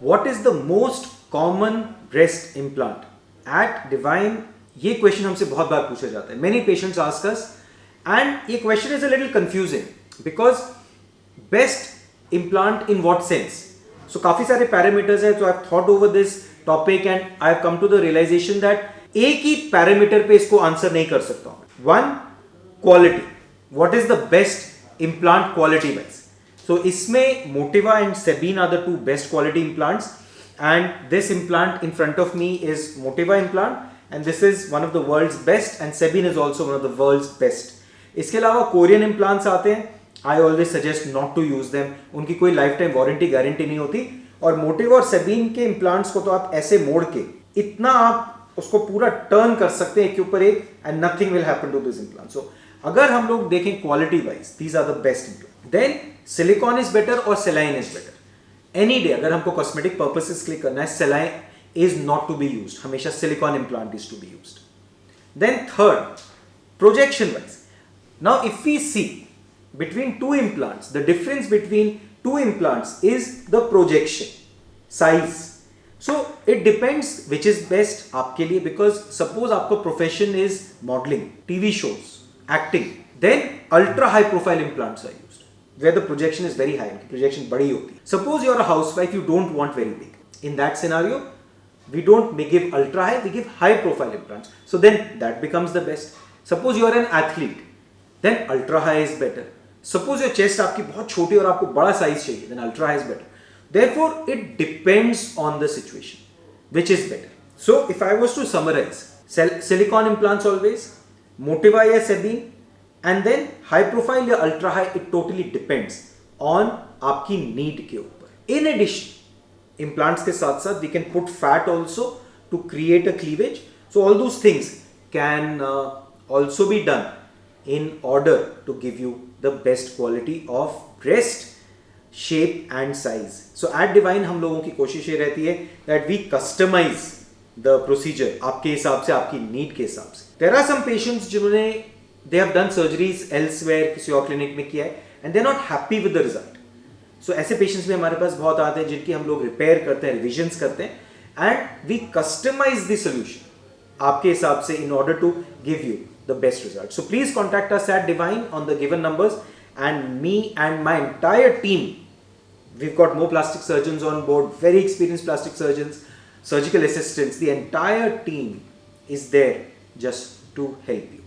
what is the most common breast implant? At Divine, ये question हमसे बहुत बार पूछा जाता है. Many patients ask us, and ये question is a little confusing because best implant in what sense? So काफी सारे parameters हैं, so I've thought over this topic and I've come to the realization that एक ही parameter पे इसको answer नहीं कर सकता हूँ. One, quality. What is the best implant quality wise? So इसमें Motiva and Sebin are the two best quality implants, and this implant in front of me is Motiva implant, and this is one of the world's best, and Sebin is also one of the world's best. इसके अलावा Korean implants आते हैं. I always suggest not to use them. उनकी कोई lifetime warranty guarantee नहीं होती, और Motiva और Sebin के implants को तो आप ऐसे मोड़ के इतना आप उसको पूरा टर्न कर सकते हैं एक के ऊपर एक, and nothing will happen to this implant. So अगर हम लोग देखें quality wise, these are the best implants. Then silicone is better or saline is better. Any day अगर हमको cosmetic purposes के लिए करना है, saline is not to be used. हमेशा silicone implant is to be used. Then third, projection wise. Now if we see between two implants, the difference between two implants is the projection size. So it depends which is best आपके लिए, because suppose आपका profession is modeling, TV shows, acting, then ultra high profile implants are used where the projection is very high, projection बड़ी होती है. Suppose you are a housewife, you don't want very big. In that scenario, we don't give ultra high, we give high profile implants. So then that becomes the best. Suppose you are an athlete, then ultra high is better. Suppose your chest आपकी बहुत छोटी और आपको बड़ा size चाहिए, then ultra high is better. Therefore, it depends on the situation, which is better. So if I was to summarize, silicone implants always, Motiva या Sebin, and then high profile या ultra high, it totally depends on आपकी need के ऊपर. In addition, implants के साथ साथ we can put fat also to create a cleavage. So all those things can also be done in order to give you the best quality of breast shape and size. So at Divine हम लोगों की कोशिश ये रहती है that we customize the procedure आपके हिसाब से, आपकी need के हिसाब से. There are some patients जिन्होंने they have done surgeries elsewhere, किसी और क्लिनिक में किया है, and they are not happy with the result. So ऐसे पेशेंट्स भी हमारे पास बहुत आते हैं जिनकी हम लोग रिपेयर करते हैं, रिविजन्स करते हैं, and we customize the solution आपके हिसाब से in order to give you the best result. So please contact us at Divine on the given numbers, and me and my entire team, we've got more plastic surgeons on board, very experienced plastic surgeons, surgical assistants, the entire team is there just to help you.